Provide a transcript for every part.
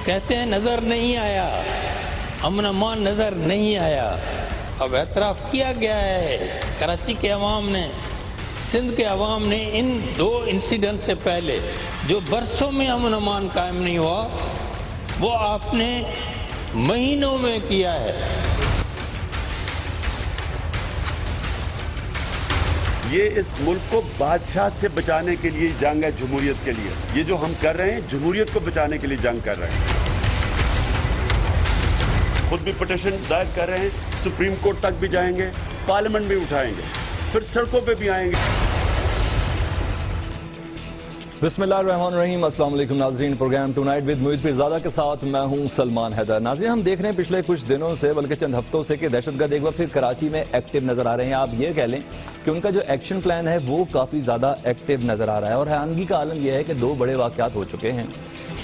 کہتے ہیں نظر نہیں آیا، امن امان نظر نہیں آیا. اب اعتراف کیا گیا ہے کراچی کے عوام نے، سندھ کے عوام نے، ان 2 انسیڈنٹ سے پہلے جو برسوں میں امن امان قائم نہیں ہوا وہ آپ نے مہینوں میں کیا ہے. یہ اس ملک کو بادشاہت سے بچانے کے لیے جنگ ہے، جمہوریت کے لیے. یہ جو ہم کر رہے ہیں جمہوریت کو بچانے کے لیے جنگ کر رہے ہیں. خود بھی پٹیشن دائر کر رہے ہیں، سپریم کورٹ تک بھی جائیں گے، پارلیمنٹ بھی اٹھائیں گے، پھر سڑکوں پہ بھی آئیں گے. بسم اللہ الرحمن الرحیم. السلام علیکم ناظرین. Programme tonight with Moeed Pirzada کے ساتھ میں ہوں سلمان حیدر. ناظرین ہم دیکھ رہے ہیں پچھلے کچھ دنوں سے بلکہ چند ہفتوں سے کہ دہشت گرد ایک بار پھر کراچی میں ایکٹیو نظر آ رہے ہیں. آپ یہ کہہ لیں کہ ان کا جو ایکشن پلان ہے وہ کافی زیادہ ایکٹیو نظر آ رہا ہے. اور حیرانگی کا عالم یہ ہے کہ 2 بڑے واقعات ہو چکے ہیں.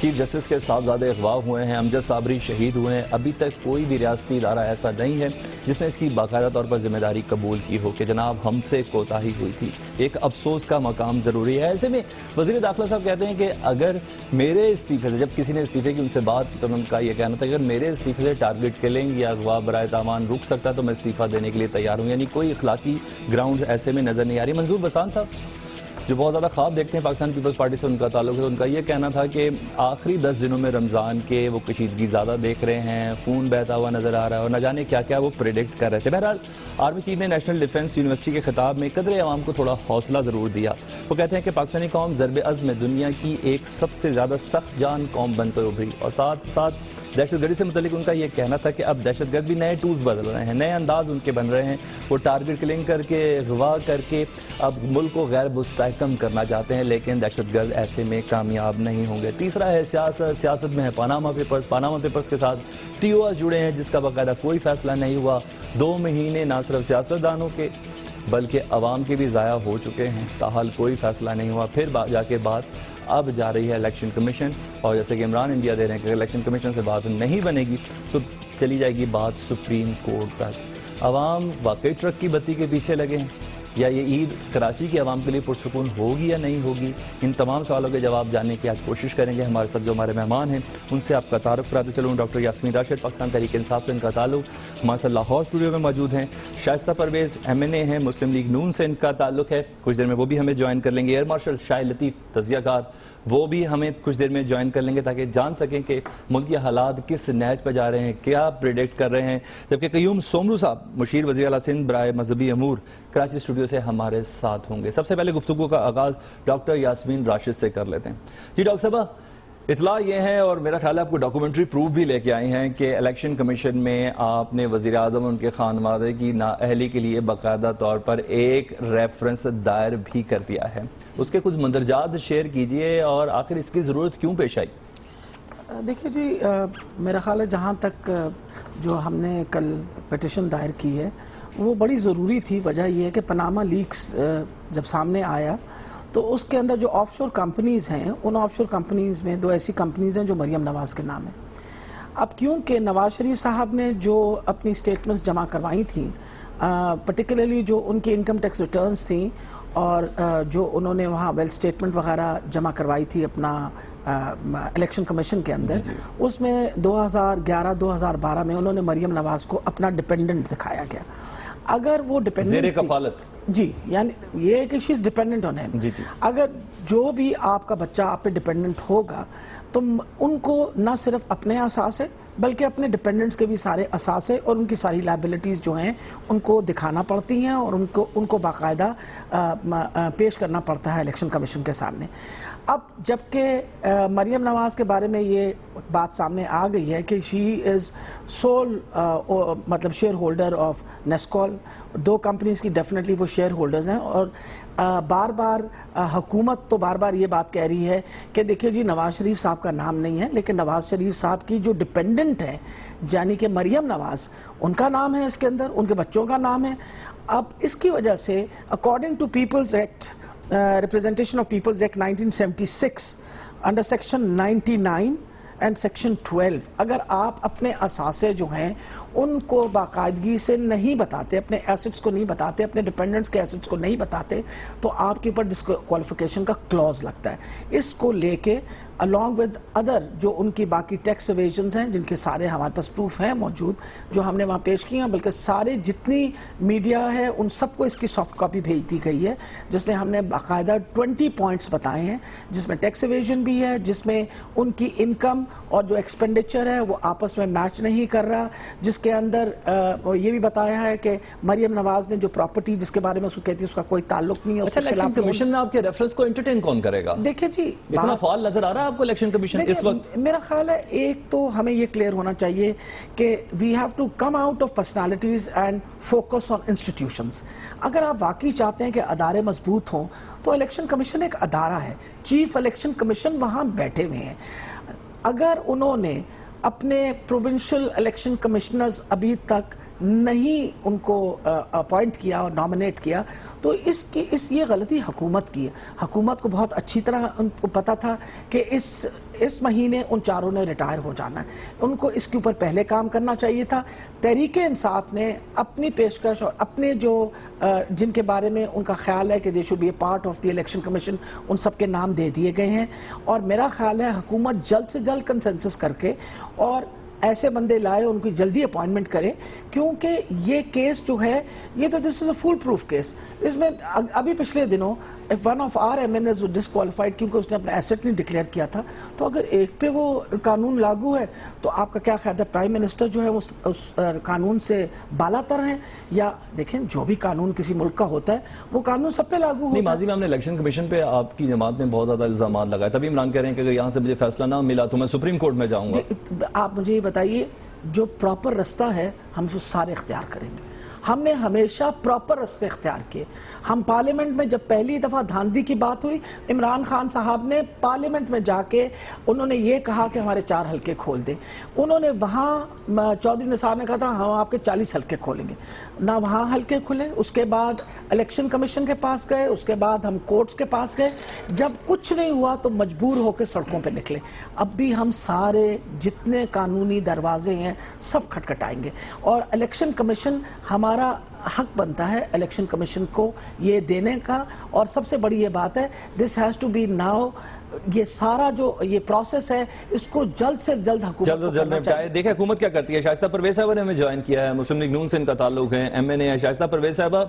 چیف جسٹس کے صاحبزادے اغوا ہوئے ہیں، امجد صابری شہید ہوئے ہیں. ابھی تک کوئی بھی ریاستی ادارہ ایسا نہیں ہے جس نے اس کی باقاعدہ طور پر ذمہ داری قبول کی ہو کہ جناب ہم سے کوتاہی ہوئی تھی. ایک افسوس کا مقام ضروری ہے. ایسے میں وزیر داخلہ صاحب کہتے ہیں کہ اگر میرے استعفے سے، جب کسی نے استعفے کی ان سے بات کی تو ان کا یہ کہنا تھا کہ اگر میرے استعفے سے ٹارگٹ کلنگ یا اغوا برائے تاوان رک سکتا تو میں استعفیٰ دینے کے لیے تیار ہوں. یعنی کوئی اخلاقی گراؤنڈ ایسے میں نظر نہیں آ رہی. منظور بسان صاحب جو بہت زیادہ خواب دیکھتے ہیں پاکستان پیپلز پارٹی سے ان کا تعلق ہے، ان کا یہ کہنا تھا کہ آخری 10 دنوں میں رمضان کے وہ کشیدگی زیادہ دیکھ رہے ہیں، خون بہتا ہوا نظر آ رہا ہے اور نہ جانے کیا کیا وہ پریڈکٹ کر رہے تھے. بہرحال آرمی چیف نے نیشنل ڈیفنس یونیورسٹی کے خطاب میں قدر عوام کو تھوڑا حوصلہ ضرور دیا. وہ کہتے ہیں کہ پاکستانی قوم ضرب عزم میں دنیا کی ایک سب سے زیادہ سخت جان قوم بن کر ابھری. اور ساتھ ساتھ دہشت گردی سے متعلق ان کا یہ کہنا تھا کہ اب دہشت گرد بھی نئے ٹولز بدل رہے ہیں، نئے انداز ان کے بن رہے ہیں. وہ ٹارگٹ کلنگ کر کے، اغوا کر کے اب ملک کو غیر مستحکم کرنا چاہتے ہیں، لیکن دہشت گرد ایسے میں کامیاب نہیں ہوں گے. تیسرا ہے سیاست. سیاست میں ہے پاناما پیپرز کے ساتھ ٹی او ایس جڑے ہیں جس کا باقاعدہ کوئی فیصلہ نہیں ہوا. 2 مہینے نہ صرف سیاستدانوں کے بلکہ عوام کے بھی ضائع ہو چکے ہیں، تاحال کوئی فیصلہ نہیں ہوا. پھر جا کے بات اب جا رہی ہے الیکشن کمیشن، اور جیسے کہ عمران انڈیا دے رہے ہیں کہ الیکشن کمیشن سے بات نہیں بنے گی تو چلی جائے گی بات سپریم کورٹ تک. عوام واقعی ٹرک کی بتی کے پیچھے لگے ہیں یا یہ عید کراچی کی عوام کے لیے پرسکون ہوگی یا نہیں ہوگی؟ ان تمام سوالوں کے جواب جاننے کی آج کوشش کریں گے. ہمارے ساتھ جو ہمارے مہمان ہیں ان سے آپ کا تعارف کراتے چلوں. ڈاکٹر یاسمین راشد، پاکستان تحریک انصاف سے ان کا تعلق. ہمارے ساتھ لاہور اسٹوڈیو میں موجود ہیں شائستہ پرویز، MNA ہیں، مسلم لیگ نون سے ان کا تعلق ہے. کچھ دیر میں وہ بھی ہمیں جوائن کر لیں گے. ایئر مارشل شاہد لطیف، تجزیہ کار، وہ بھی ہمیں کچھ دیر میں جوائن کر لیں گے تاکہ جان سکیں کہ ملکی حالات کس نہج پہ جا رہے ہیں، کیا پریڈکٹ کر رہے ہیں. جبکہ قیوم سومرو صاحب، مشیر وزیر اعلیٰ سندھ برائے مذہبی امور، کراچی اسٹوڈیو سے ہمارے ساتھ ہوں گے. سب سے پہلے گفتگو کا آغاز ڈاکٹر یاسمین راشد سے کر لیتے ہیں. جی ڈاکٹر صاحبہ، اطلاع یہ ہے اور میرا خیال ہے آپ کو ڈاکومنٹری پروف بھی لے کے آئے ہیں کہ الیکشن کمیشن میں آپ نے وزیر اعظم ان کے خانوادے کی نااہلی کے لیے باقاعدہ طور پر ایک ریفرنس دائر بھی کر دیا ہے. اس کے کچھ مندرجات شیئر کیجئے اور آخر اس کی ضرورت کیوں پیش آئی؟ دیکھیے جی، میرا خیال ہے جہاں تک جو ہم نے کل پٹیشن دائر کی ہے وہ بڑی ضروری تھی. وجہ یہ ہے کہ پاناما لیکس جب سامنے آیا تو اس کے اندر جو آف شور کمپنیز ہیں، ان آف شور کمپنیز میں 2 ایسی کمپنیز ہیں جو مریم نواز کے نام ہیں. اب کیونکہ نواز شریف صاحب نے جو اپنی سٹیٹمنٹس جمع کروائی تھیں، پرٹیکولرلی جو ان کی انکم ٹیکس ریٹرنز تھیں اور جو انہوں نے وہاں ویل سٹیٹمنٹ وغیرہ جمع کروائی تھی اپنا الیکشن کمیشن کے اندر، اس میں 2011-2012 میں انہوں نے مریم نواز کو اپنا ڈیپینڈنٹ دکھایا گیا. اگر وہ ڈیپینڈنٹ زیر کفالت، جی، یعنی یہ ہے کہ شی از ڈیپینڈنٹ آن ہیم. اگر جو بھی آپ کا بچہ آپ پہ ڈیپینڈنٹ ہوگا تو ان کو نہ صرف اپنے اثاثے بلکہ اپنے ڈیپینڈنٹس کے بھی سارے اثاثے اور ان کی ساری لائبلٹیز جو ہیں ان کو دکھانا پڑتی ہیں اور ان کو باقاعدہ پیش کرنا پڑتا ہے الیکشن کمیشن کے سامنے. اب جبکہ مریم نواز کے بارے میں یہ بات سامنے آ گئی ہے کہ شی از سول مطلب شیئر ہولڈر آف نیسکول، 2 کمپنیز کی ڈیفینیٹلی وہ شیئر ہولڈرز ہیں، اور بار بار حکومت تو بار بار یہ بات کہہ رہی ہے کہ دیکھیے جی نواز شریف صاحب کا نام نہیں ہے، لیکن نواز شریف صاحب کی جو ڈیپینڈنٹ ہے یعنی کہ مریم نواز، ان کا نام ہے اس کے اندر، ان کے بچوں کا نام ہے. اب اس کی وجہ سے according to peoples act, representation of peoples act 1976 under section 99 and section 12، اگر آپ اپنے اثاثے جو ہیں ان کو باقاعدگی سے نہیں بتاتے، اپنے ایسٹس کو نہیں بتاتے، اپنے ڈیپینڈنٹس کے ایسٹس کو نہیں بتاتے، تو آپ کے اوپر ڈسکوالیفیکیشن کا کلوز لگتا ہے. اس کو لے کے along with other جو ان کی باقی ٹیکس ایویژنز ہیں جن کے سارے ہمارے پاس پروف ہیں موجود جو ہم نے وہاں پیش کیے ہیں, بلکہ سارے جتنی میڈیا ہے ان سب کو اس کی سافٹ کاپی بھیج دی گئی ہے جس میں ہم نے باقاعدہ 20 پوائنٹس بتائے ہیں, جس میں ٹیکس ایویژن بھی ہے, جس میں ان کی انکم اور جو ایکسپینڈیچر ہے وہ آپس میں میچ نہیں کر رہا, جس کے اندر یہ بھی بتایا ہے کہ مریم نواز نے جو پراپرٹی جس کے بارے میں اس کو کہتی ہے اس کا کوئی تعلق نہیں ہے. اچھا, الیکشن کمیشن میں آپ کے ریفرنس کو انٹرٹین کون کرے گا؟ دیکھیں جی اتنا فعال نظر آ رہا ہے آپ کو الیکشن کمیشن اس وقت؟ میرا خیال ہے ایک تو ہمیں یہ کلیئر ہونا چاہیے کہ we have to come out of personalities and focus on institutions. اگر آپ واقعی چاہتے ہیں کہ ادارے مضبوط ہوں تو الیکشن کمیشن ایک ادارہ ہے, چیف الیکشن کمیشن وہاں بیٹھے ہوئے ہیں. اگر انہوں نے اپنے پروونشل الیکشن کمشنرز ابھی تک نہیں ان کو اپوائنٹ کیا اور نامنیٹ کیا تو یہ غلطی حکومت کی ہے. حکومت کو بہت اچھی طرح ان کو پتا تھا کہ اس مہینے ان چاروں نے ریٹائر ہو جانا ہے, ان کو اس کے اوپر پہلے کام کرنا چاہیے تھا. تحریک انصاف نے اپنی پیشکش اور اپنے جو جن کے بارے میں ان کا خیال ہے کہ they should be a part of the election commission, ان سب کے نام دے دیے گئے ہیں. اور میرا خیال ہے حکومت جلد سے جلد کنسنسس کر کے اور ایسے بندے لائے, ان کی جلدی اپوائنٹمنٹ کرے, کیونکہ یہ کیس جو ہے یہ تو دس از اے فول پروف کیس. اس میں ابھی پچھلے دنوں one of our M N A's disqualified کیونکہ اس نے اپنا ایسٹ نہیں ڈکلیئر کیا تھا. تو اگر ایک پہ وہ قانون لاگو ہے تو آپ کا کیا خیال ہے پرائم منسٹر جو ہے اس قانون سے بالا تر ہیں؟ یا دیکھیں جو بھی قانون کسی ملک کا ہوتا ہے وہ قانون سب پہ لاگو ہوتا ہے. ماضی میں ہم نے الیکشن کمیشن پہ آپ کی جماعت نے بہت زیادہ الزامات لگائے, تبھی عمران کہہ رہے ہیں کہ اگر یہاں سے مجھے فیصلہ نہ ملا تو میں سپریم کورٹ میں جاؤں گا. آپ مجھے یہ بتائیے, جو پراپر رستہ ہے ہم وہ سارے اختیار کریں گے. ہم نے ہمیشہ پراپر رستے اختیار کیے. ہم پارلیمنٹ میں جب پہلی دفعہ دھاندلی کی بات ہوئی, عمران خان صاحب نے پارلیمنٹ میں جا کے انہوں نے یہ کہا کہ ہمارے 4 حلقے کھول دیں. انہوں نے وہاں چودھری نثار نے کہا تھا ہم آپ کے 40 حلقے کھولیں گے, نہ وہاں حلقے کھلے. اس کے بعد الیکشن کمیشن کے پاس گئے, اس کے بعد ہم کورٹس کے پاس گئے. جب کچھ نہیں ہوا تو مجبور ہو کے سڑکوں پہ نکلے. اب بھی ہم سارے جتنے قانونی دروازے ہیں سب کھٹکھٹائیں گے, اور الیکشن کمیشن ہمارا حق بنتا ہے الیکشن کمیشن کو یہ دینے کا. اور سب سے بڑی یہ بات ہے, this has to be now, یہ سارا جو یہ پروسیس ہے اس کو جلد سے جلد حکومت کو کرنا چاہیے. دیکھیں حکومت کیا کرتی ہے. شائستہ پرویز صاحبہ نے ہمیں جوائن کیا ہے, مسلم لیگ نون سے ان کا تعلق ہے, ایم این اے ہے. شائستہ پرویز صاحبہ,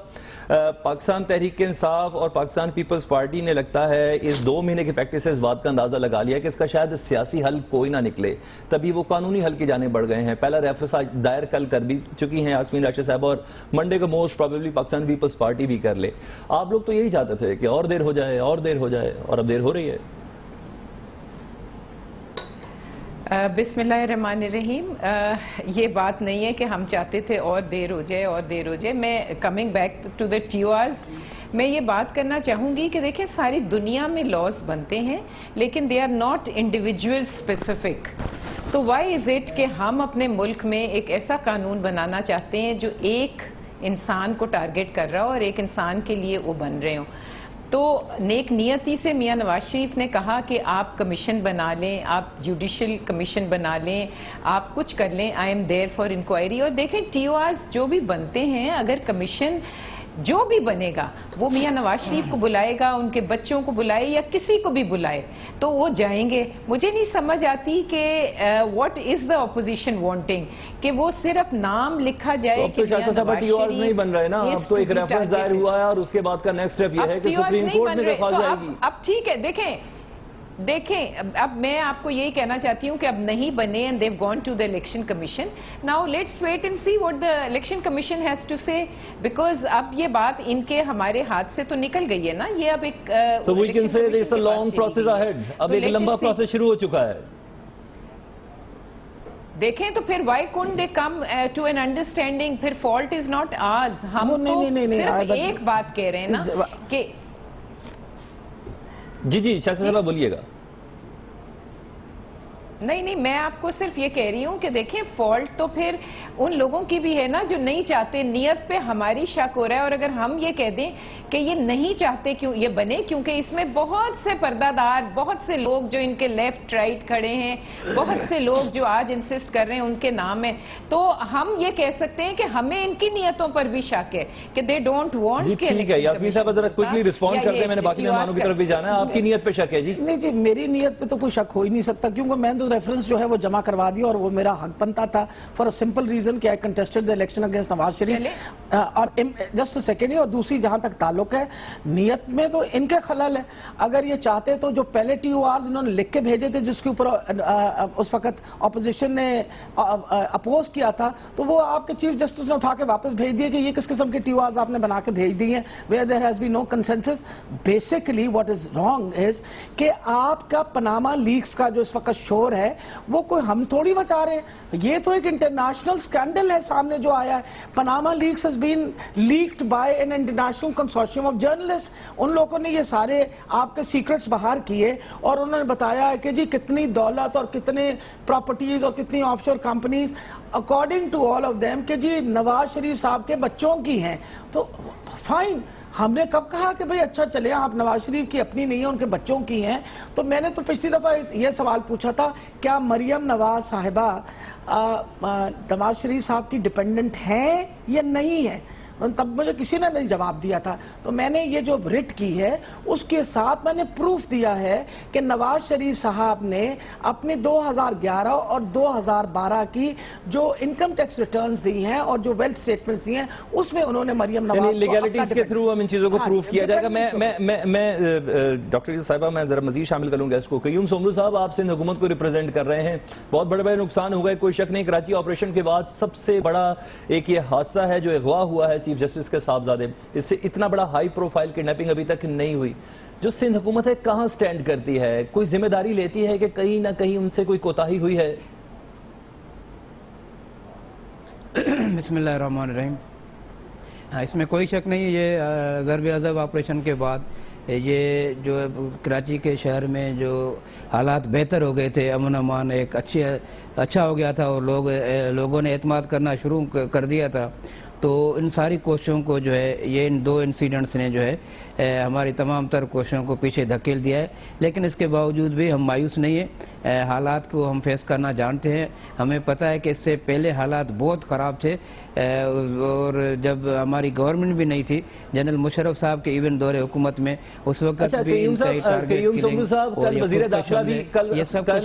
پاکستان تحریک انصاف اور پاکستان پیپلز پارٹی نے لگتا ہے اس 2 مہینے کی پریکٹس سے اس بات کا اندازہ لگا لیا کہ اس کا شاید سیاسی حل کوئی نہ نکلے, تبھی وہ قانونی حل کی جانب بڑھ گئے ہیں. پہلا ریفرنس دائر کل کر بھی چکی ہیں یاسمین راشد صاحبہ, اور منڈے کو موسٹ پروبیبلی پاکستان پیپلز پارٹی بھی کر لے. آپ لوگ تو یہی چاہتے تھے کہ اور دیر ہو جائے اور دیر ہو جائے, اور اب دیر ہو رہی ہے. بسم اللہ الرحمن الرحیم. یہ بات نہیں ہے کہ ہم چاہتے تھے اور دیر ہو جائے اور دیر ہو جائے. میں کمنگ بیک ٹو دا ٹیوارز, میں یہ بات کرنا چاہوں گی کہ دیکھیں ساری دنیا میں لاز بنتے ہیں لیکن they are not individual specific. تو وائی از اٹ کہ ہم اپنے ملک میں ایک ایسا قانون بنانا چاہتے ہیں جو ایک انسان کو ٹارگٹ کر رہا ہو اور ایک انسان کے لیے وہ بن رہے ہوں. تو نیک نیتی سے میاں نواز شریف نے کہا کہ آپ کمیشن بنا لیں, آپ جوڈیشل کمیشن بنا لیں, آپ کچھ کر لیں, I am there for inquiry. اور دیکھیں ٹی او آرز جو بھی بنتے ہیں, اگر کمیشن جو بھی بنے گا وہ میاں نواز شریف کو بلائے گا, ان کے بچوں کو بلائے یا کسی کو بھی بلائے تو وہ جائیں گے. مجھے نہیں سمجھ آتی کہ what is the opposition wanting, کہ وہ صرف نام لکھا جائے کہ میاں نواز شریف نہیں بن رہے نا. اب تو ایک ریفرنس دائر ہوا ہے اور اس کے بعد کا نیکسٹ اسٹیپ یہ ہے کہ سپریم کورٹ میں درخواست جائے گی. اب ٹھیک ہے, دیکھیں اب میں آپ کو یہی کہنا چاہتی ہوں کہ اب نہیں بنے and they've gone to the election commission. Now let's wait and see what the election commission has to say, because اب یہ بات ان کے ہمارے ہاتھ سے تو نکل گئی ہے نا. یہ اب ایک so we can say there's a long process ahead. اب ایک لمبا پروسیس شروع ہو چکا ہے. دیکھیں تو پھر why couldn't they come to an understanding. پھر fault is not ours. ہم تو صرف ایک بات کہہ رہے ہیں نا کہ جی شاہ صاحبہ بولیے گا. نہیں نہیں، میں آپ کو صرف یہ کہہ رہی ہوں کہ دیکھیں فالٹ تو پھر ان لوگوں کی بھی ہے نا جو نہیں چاہتے. نیت پہ ہماری شک ہو رہا ہے، اور اگر ہم یہ کہہ دیں کہ یہ نہیں چاہتے کیوں یہ بنے، کیونکہ اس میں بہت سے پردہ دار، بہت سے لوگ جو ان کے لیفٹ رائٹ کھڑے ہیں، بہت سے لوگ جو آج انسسٹ کر رہے ہیں ان کے نام ہیں، تو ہم یہ کہہ سکتے ہیں کہ ہمیں ان کی نیتوں پر بھی شک ہے کہ دے ڈونٹ وانٹ کہ ٹھیک ہے. یاسمین صاحب ذرا کوئکلی رسپونڈ کرتے ہیں، میں نے باقی مہمانوں کی طرف بھی جانا ہے. آپ کی نیت پہ شک ہے؟ جی نہیں جی، میری نیت پہ تو کوئی شک ہو ہی نہیں سکتا، کیونکہ میں تو ریفرنس جو ہے وہ جمع کروا دیا، اور وہ میرا حق بنتا تھا فار سمپل ریزن کہ آئی کنٹیسٹڈ دی الیکشن اگینسٹ نواز شریف. اور جسٹ سیکنڈ، اور دوسری جہاں تک تعلق ہے نیت میں تو ان کے خلل ہے. اگر یہ چاہتے تو جو پہلے ٹی او آرز انہوں نے لکھ کے بھیجے تھے جس کے اوپر اس وقت اپوزیشن نے اپوز کیا تھا، تو وہ آپ کے چیف جسٹس نے اٹھا کے واپس بھیج دیے کہ یہ کس قسم کے ٹی او آرز آپ نے بنا کے بھیج دی ہیں where there has been no consensus. Basically what is wrong is کہ آپ کا پناما لیکس کا جو اس وقت شور ہے وہ کوئی ہم تھوڑی بچا رہے ہیں، یہ تو ایک انٹرنیشنل سکینڈل ہے سامنے جو آیا ہے. Panama leaks has been leaked by an international consortium of journalists. ان لوگوں نے یہ سارے آپ کے سیکرٹس باہر کیے اور انہوں نے بتایا ہے کہ جی کتنی دولت اور کتنے پراپرٹیز اور کتنی آف شور companies according to all of them کہ جی نواز شریف صاحب کے بچوں کی ہیں. تو فائن، ہم نے کب کہا کہ بھئی اچھا چلے آپ نواز شریف کی اپنی نہیں ہیں ان کے بچوں کی ہیں؟ تو میں نے تو پچھلی دفعہ یہ سوال پوچھا تھا کیا مریم نواز صاحبہ نواز شریف صاحب کی ڈیپینڈنٹ ہیں یا نہیں ہے، تب مجھے کسی نے نہیں جواب دیا تھا. تو میں نے یہ جو رٹ کی ہے اس کے ساتھ میں نے پروف دیا ہے کہ نواز شریف صاحب نے اپنی 2011 اور 2012 کی جو انکم ٹیکس ریٹرنز دی ہیں اور جو ویلتھ سٹیٹمنٹس دی ہیں اس میں انہوں نے مریم نواز کو لیگیلٹیز کے تھرو ہم ان چیزوں کو پروف کیا جائے گا. میں ڈاکٹر صاحبہ میں ذرا مزید شامل کروں گا اس کو. قیوم سومرو صاحب آپ سندھ حکومت کو ریپرزینٹ کر رہے ہیں، بہت بڑے بڑے نقصان ہو گئے، کوئی شک نہیں. کراچی آپریشن کے بعد سب سے بڑا ایک یہ حادثہ ہے جو اغوا ہوا ہے چیف جسٹس کے صاحبزادے، اس سے اتنا بڑا ہائی پروفائل کڈنیپنگ ابھی تک نہیں ہوئی. جو سندھ حکومت ہے کہاں سٹینڈ کرتی ہے؟ کوئی ذمہ داری لیتی ہے کہ کہیں نہ کہیں ان سے کوئی کوتاہی ہوئی ہے؟ بسم اللہ الرحمن الرحیم. اس میں کوئی شک نہیں، یہ ضرب عضب آپریشن کے بعد یہ جو کراچی کے شہر میں جو حالات بہتر ہو گئے تھے، امن امان ایک اچھا ہو گیا تھا اور لوگوں نے اعتماد کرنا شروع کر دیا تھا. تو ان ساری کوششوں کو جو ہے یہ ان دو انسیڈنٹس نے جو ہے ہماری تمام تر کوششوں کو پیچھے دھکیل دیا ہے. لیکن اس کے باوجود بھی ہم مایوس نہیں ہیں، حالات کو ہم فیس کرنا جانتے ہیں. ہمیں پتہ ہے کہ اس سے پہلے حالات بہت خراب تھے، اور جب ہماری گورنمنٹ بھی نہیں تھی، جنرل مشرف صاحب کے ایون دور حکومت میں اس وقت بھی انتہائی قیوم سومرو صاحب کل وزیر داخلہ بھی کل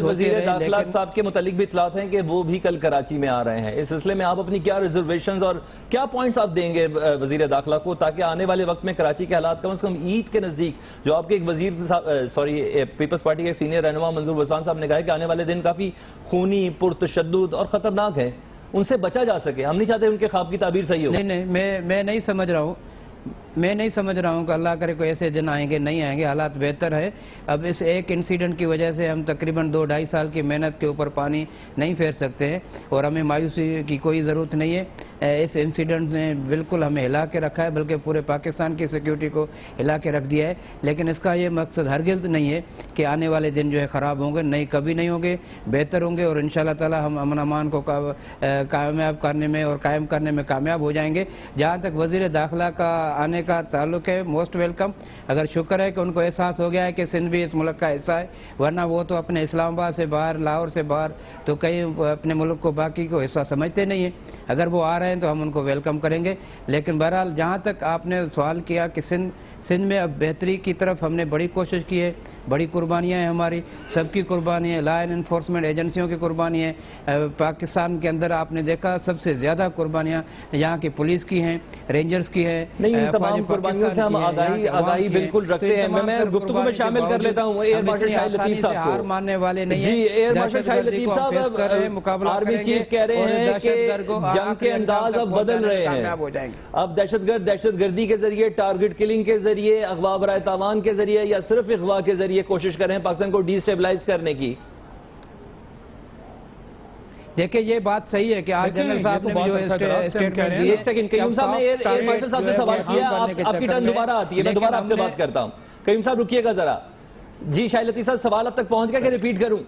وزیر داخلہ صاحب کے متعلق بھی اطلاعات ہیں کہ وہ بھی کل کراچی میں آ رہے ہیں. اس سلسلے میں آپ اپنی کیا ریزرویشنز اور کیا پوائنٹس آپ دیں گے وزیر داخلہ کو تاکہ آنے والے وقت میں کراچی کے حالات کم از کم عید کے نزدیک، جو آپ کے ایک وزیر پیپلز پارٹی کے سینئر رہنما منظور وسان صاحب نے کہا کہ آنے والے دن کافی خونی، پرتشدد اور خطرناک ہیں، ان سے بچا جا سکے؟ ہم نہیں چاہتے ان کے خواب کی تعبیر صحیح ہو. نہیں، میں نہیں سمجھ رہا ہوں کہ اللہ کرے کوئی ایسے دن آئیں گے، نہیں آئیں گے. حالات بہتر ہے. اب اس ایک انسیڈنٹ کی وجہ سے ہم تقریباً 2-2.5 سال کی محنت کے اوپر پانی نہیں پھیر سکتے ہیں، اور ہمیں مایوسی کی کوئی ضرورت نہیں ہے. اس انسیڈنٹ نے بالکل ہمیں ہلا کے رکھا ہے، بلکہ پورے پاکستان کی سیکیورٹی کو ہلا کے رکھ دیا ہے. لیکن اس کا یہ مقصد ہرگز نہیں ہے کہ آنے والے دن جو ہے خراب ہوں گے. نہیں، کبھی نہیں ہوں گے، بہتر ہوں گے، اور انشاءاللہ تعالی ہم امن امان کو کامیاب کرنے میں اور قائم کرنے میں کامیاب ہو جائیں گے. جہاں تک وزیر داخلہ کا آنے کا تعلق ہے، موسٹ ویلکم. اگر شکر ہے کہ ان کو احساس ہو گیا ہے کہ سندھ بھی اس ملک کا حصہ ہے، ورنہ وہ تو اپنے اسلام آباد سے باہر، لاہور سے باہر تو کہیں اپنے ملک کو باقی کو حصہ سمجھتے نہیں ہیں. اگر وہ آ رہے ہیں تو ہم ان کو ویلکم کریں گے. لیکن بہرحال جہاں تک آپ نے سوال کیا کہ سندھ میں اب بہتری کی طرف ہم نے بڑی کوشش کی ہے، بڑی قربانیاں ہیں، ہماری سب کی قربانی ہے، لا انفورسمنٹ ایجنسیوں کی قربانی ہے. پاکستان کے اندر آپ نے دیکھا سب سے زیادہ قربانیاں یہاں کی پولیس کی ہیں، رینجرز کی ہیں. نہیں، ان تمام قربانیوں سے ہم آگاہی بالکل رکھتے ہیں. میں گفتگو میں شامل کر لیتا ہوں ایئر مارشل شاہد لطیف صاحب کو. ہار ماننے والے نہیں ہیں. جی، ایئر مارشل شاہد لطیف صاحب، آرمی چیف کہہ رہے ہیں کہ جنگ کے انداز اب بدل رہے ہیں. اب دہشت گردی کے ذریعے، ٹارگٹ کلنگ کے ذریعے، اغوا برائے تاوان کے ذریعے، یا صرف اغوا کے ذریعے کوشش کر رہے ہیں پاکستان کو ڈی اسٹیبلائز کرنے کی؟ دیکھیں یہ بات صحیح ہے کہ آج جنرل صاحب نے جو اسٹیٹمنٹ دی. ایک سیکنڈ، قیوم صاحب نے ایئر مارشل صاحب سے سوال کیا، آپ کی ٹرن دوبارہ آتی ہے، میں دوبارہ آپ سے بات کرتا ہوں. قیوم صاحب رکیے گا ذرا. جی شاہد لطیف صاحب، سوال اب تک پہنچ گیا کہ ریپیٹ کروں؟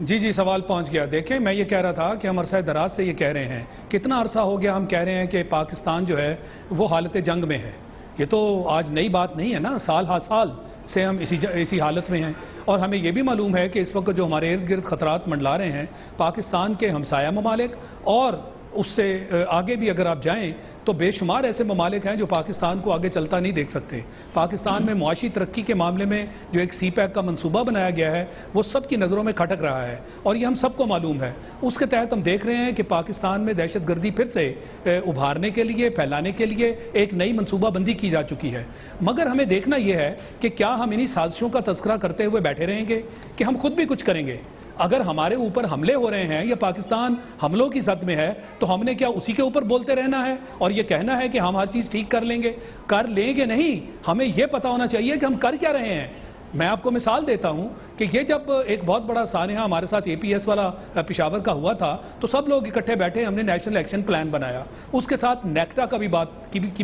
جی سوال پہنچ گیا. دیکھیں میں یہ کہہ رہا تھا کہ ہم عرصہ دراز سے یہ کہہ رہے ہیں, کتنا عرصہ ہو گیا ہم کہہ رہے ہیں کہ پاکستان جو ہے وہ حالت جنگ میں ہے. یہ تو آج نئی بات نہیں ہے نا, سال ہا سال سے ہم اسی حالت میں ہیں. اور ہمیں یہ بھی معلوم ہے کہ اس وقت جو ہمارے ارد گرد خطرات منڈلا رہے ہیں پاکستان کے ہمسایہ ممالک, اور اس سے آگے بھی اگر آپ جائیں تو بے شمار ایسے ممالک ہیں جو پاکستان کو آگے چلتا نہیں دیکھ سکتے. پاکستان میں معاشی ترقی کے معاملے میں جو ایک سی پیک کا منصوبہ بنایا گیا ہے وہ سب کی نظروں میں کھٹک رہا ہے, اور یہ ہم سب کو معلوم ہے. اس کے تحت ہم دیکھ رہے ہیں کہ پاکستان میں دہشت گردی پھر سے ابھارنے کے لیے, پھیلانے کے لیے ایک نئی منصوبہ بندی کی جا چکی ہے. مگر ہمیں دیکھنا یہ ہے کہ کیا ہم انہی سازشوں کا تذکرہ کرتے ہوئے بیٹھے رہیں گے کہ ہم خود بھی کچھ کریں گے. اگر ہمارے اوپر حملے ہو رہے ہیں یا پاکستان حملوں کی زد میں ہے تو ہم نے کیا اسی کے اوپر بولتے رہنا ہے اور یہ کہنا ہے کہ ہم ہر چیز ٹھیک کر لیں گے نہیں. ہمیں یہ پتا ہونا چاہیے کہ ہم کر کیا رہے ہیں. میں آپ کو مثال دیتا ہوں کہ یہ جب ایک بہت بڑا سانحہ ہمارے ساتھ اے پی ایس والا پشاور کا ہوا تھا تو سب لوگ اکٹھے بیٹھے, ہم نے نیشنل ایکشن پلان بنایا, اس کے ساتھ نیکٹا کا بھی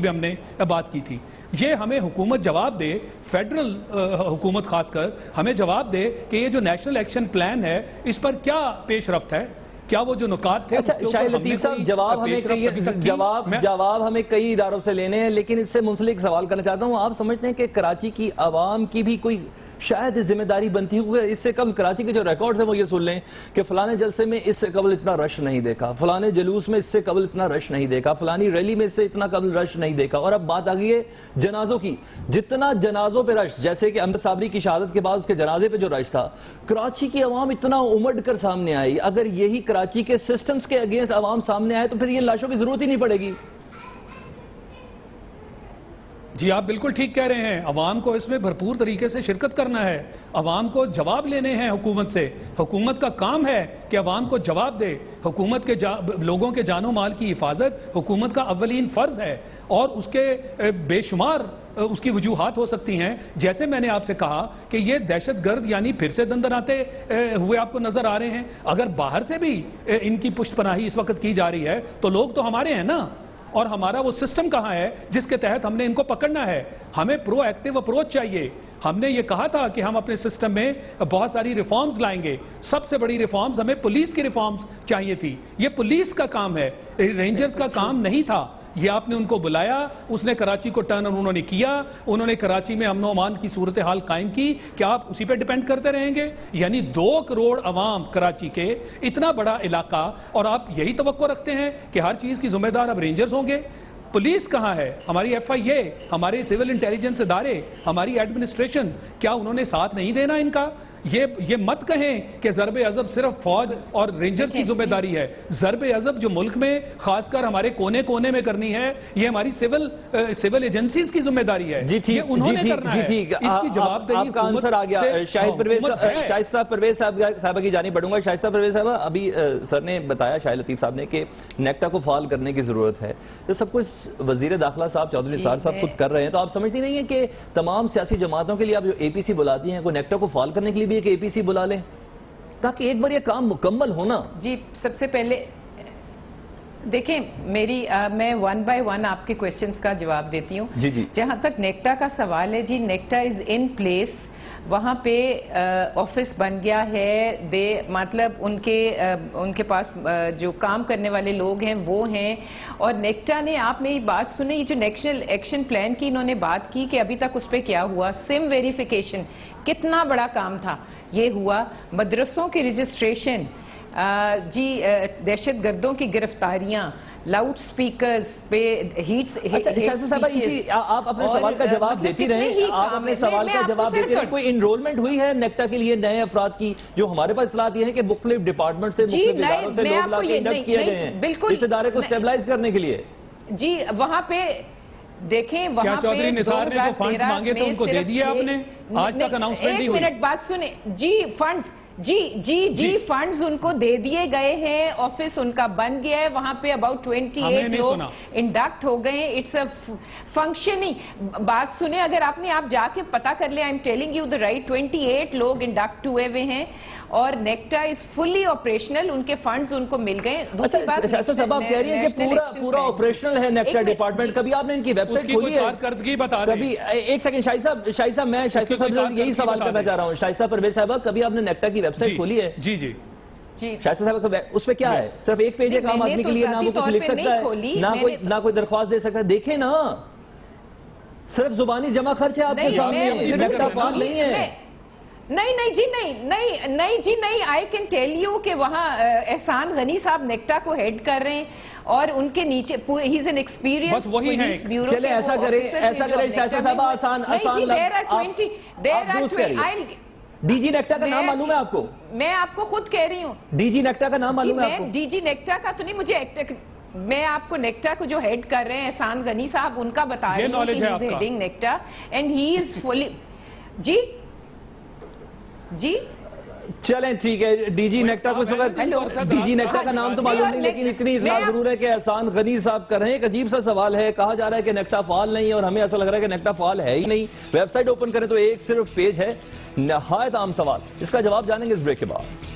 ہم نے بات کی تھی. یہ ہمیں حکومت جواب دے, فیڈرل حکومت خاص کر ہمیں جواب دے کہ یہ جو نیشنل ایکشن پلان ہے اس پر کیا پیش رفت ہے, کیا وہ جو نکات تھے. اچھا شاہد لطیف صاحب, جواب ہمیں کئی اداروں سے لینے ہیں, لیکن اس سے منسلک سوال کرنا چاہتا ہوں. آپ سمجھتے ہیں کہ کراچی کی عوام کی بھی کوئی شاید ذمہ داری بنتی ہوئی؟ اس سے قبل کراچی کے جو ریکارڈز ہیں وہ یہ سن لیں کہ فلانے جلسے میں اس سے قبل اتنا رش نہیں دیکھا, فلانے جلوس میں اس سے قبل اتنا رش نہیں دیکھا, فلانی ریلی میں اس سے اتنا قبل رش نہیں دیکھا. اور اب بات آ گئی ہے جنازوں کی. جتنا جنازوں پہ رش, جیسے کہ احمد صابری کی شہادت کے بعد اس کے جنازے پہ جو رش تھا, کراچی کی عوام اتنا امڈ کر سامنے آئی. اگر یہی کراچی کے سسٹمز کے اگینسٹ عوام سامنے آئے تو پھر یہ لاشوں کی ضرورت ہی نہیں پڑے گی. جی آپ بالکل ٹھیک کہہ رہے ہیں, عوام کو اس میں بھرپور طریقے سے شرکت کرنا ہے, عوام کو جواب لینے ہیں حکومت سے. حکومت کا کام ہے کہ عوام کو جواب دے. حکومت کے لوگوں کے جان و مال کی حفاظت حکومت کا اولین فرض ہے, اور اس کے بے شمار اس کی وجوہات ہو سکتی ہیں. جیسے میں نے آپ سے کہا کہ یہ دہشت گرد یعنی پھر سے دندناتے ہوئے آپ کو نظر آ رہے ہیں. اگر باہر سے بھی ان کی پشت پناہی اس وقت کی جا رہی ہے تو لوگ تو ہمارے ہیں نا, اور ہمارا وہ سسٹم کہاں ہے جس کے تحت ہم نے ان کو پکڑنا ہے. ہمیں پرو ایکٹیو اپروچ چاہیے. ہم نے یہ کہا تھا کہ ہم اپنے سسٹم میں بہت ساری ریفارمز لائیں گے. سب سے بڑی ریفارمز ہمیں پولیس کی ریفارمز چاہیے تھی. یہ پولیس کا کام ہے, رینجرز کا کام نہیں تھا. یہ آپ نے ان کو بلایا, اس نے کراچی کو ٹرن انہوں نے کیا, انہوں نے کراچی میں امن و امان کی صورتحال قائم کی. کیا آپ اسی پہ ڈیپینڈ کرتے رہیں گے؟ یعنی 2 کروڑ عوام کراچی کے, اتنا بڑا علاقہ, اور آپ یہی توقع رکھتے ہیں کہ ہر چیز کی ذمہ دار اب رینجرز ہوں گے؟ پولیس کہاں ہے؟ ہماری ایف آئی اے, ہمارے سول انٹیلیجنس ادارے, ہماری ایڈمنسٹریشن, کیا انہوں نے ساتھ نہیں دینا ان کا؟ یہ مت کہیں کہ ضرب عضب صرف فوج اور رینجرز کی ذمہ داری ہے. ضرب عضب جو ملک میں خاص کر ہمارے کونے کونے میں کرنی ہے, یہ ہماری سول ایجنسیز کی ذمہ داری ہے. یہ انہوں نے کرنا ہے. اس کی جواب دہی آپ کا آنسر آ گیا. شائستہ پرویز صاحبہ کی جانب بڑھوں گا. شائستہ پرویز صاحبہ, ابھی سر نے بتایا, شاہد لطیف صاحب نے, کہ نیکٹا کو فعال کرنے کی ضرورت ہے. تو سب کچھ وزیر داخلہ صاحب چودھری نثار صاحب خود کر رہے ہیں, تو آپ سمجھتی نہیں ہیں کہ تمام سیاسی جماعتوں کے لیے آپ جو اے پی سی بلاتی ہیں, کوئی نیکٹا کو فعال کرنے کے لیے بھی ایک اے پی سی بلا لیں تاکہ ایک بار یہ کام مکمل ہونا؟ جی سب سے پہلے دیکھیں میں 1 by 1 آپ کے کوئسچنز کا جواب دیتی ہوں. جہاں تک نیکٹا کا سوال ہے, جی نیکٹا از ان پلیس, وہاں پہ آفس بن گیا ہے. مطلب ان کے پاس جو کام کرنے والے لوگ ہیں وہ ہیں, اور نیکٹا نے, آپ میری بات سنیں, یہ جو نیشنل ایکشن پلان کی انہوں نے بات کی کہ ابھی تک اس پہ کیا ہوا, سم ویریفیکیشن کتنا بڑا کام تھا, یہ ہوا. مدرسوں کی رجسٹریشن, جی دہشت گردوں کی گرفتاریاں, لاؤڈ سپیکرز پہ آپ اپنے سوال کا جواب دیتی رہیں, آپ اپنے سوال کا جواب دیتی رہیں. کوئی انرولمنٹ ہوئی ہے نیکٹا کے لیے نئے افراد کی, جو ہمارے پاس اصلاحات یہ ہے کہ مختلف ڈپارٹمنٹ سے مختلف اداروں سے لوگ لا کے انڈکٹ کیے گئے ہیں اس ادارے کو اسٹیبلائز کرنے کے لیے؟ جی وہاں پہ دیکھیں, وہاں پہ چودھری نثار نے جو فنڈز مانگے تو ان کو دے دیے آپ نے, آج تک اناؤنسمنٹ نہیں ہوئی. 1 منٹ بات سنیں جی. فنڈز جی فنڈز ان کو دے دیے گئے ہیں, آفس ان کا بن گیا ہے, وہاں پہ about 28 لوگ انڈکٹ ہو گئے ہیں. It's a functioning. بات سنیں, اگر آپ جا کے پتا کر لیں, آئی am telling you the right, 28 لوگ انڈکٹ ہوئے ہوئے ہیں, اور نیکٹا از فلی آپریشنل, ان کے فنڈز ان کو مل گئے. دوسری بات, شائستہ صاحب آپ کہہ رہی ہیں کہ پورا آپریشنل ہے نیکٹا ڈپارٹمنٹ. کبھی آپ نے ان کی ویب سائٹ کھولی ہے؟ کارکردگی بتا رہے ہیں. ایک سیکنڈ شائستہ صاحب, میں شائستہ صاحب سے یہی سوال کرنا چاہ رہا ہوں. شائستہ پرویز صاحبہ, کبھی آپ نے نیکٹا کی ویب سائٹ کھولی ہے جی جی شائستہ صاحب اس پہ کیا ہے؟ صرف ایک پیج ہے عام آدمی کے لیے، نہ وہ کچھ لکھ سکتا ہے، نہ کوئی درخواست دے سکتا ہے. دیکھیں نا صرف زبانی جمع خرچ ہے آپ کے سامنے، نیکٹا فعال نہیں ہے. نہیں جی نہیں آئی کین ٹیل یو کہ وہاں احسان غنی صاحب نیکٹا کو ہیڈ کر رہے ہیں اور ان کے نیچے ہی is an experience police bureau. چلے ایسا کرے شائستہ صاحب آسان ڈی جی نیکٹا کا نام معلوم ہے آپ کو؟ میں آپ کو خود کہہ رہی ہوں ڈی جی نیکٹا کا نام معلوم ہے آپ کو؟ ڈی جی نیکٹا کا تو نہیں، مجھے میں آپ کو نیکٹا کو جو ہیڈ کر رہے ہیں احسان غنی صاحب ان کا بتا رہی ہوں کہ ہی از ہیڈنگ نیکٹا اینڈ ہی از فلی. جی چلیں ٹھیک ہے، ڈی جی نیکٹا کو ڈی جی نیکٹا کا نام تو معلوم نہیں، لیکن اتنی اطلاع ضرور ہے کہ احسان غنی صاحب کر رہے ہیں. ایک عجیب سا سوال ہے، کہا جا رہا ہے کہ نیکٹا فعال نہیں ہے اور ہمیں ایسا لگ رہا ہے کہ نیکٹا فعال ہے ہی نہیں. ویب سائٹ اوپن کریں تو ایک صرف پیج ہے. نہایت عام سوال، اس کا جواب جانیں گے اس بریک کے بعد.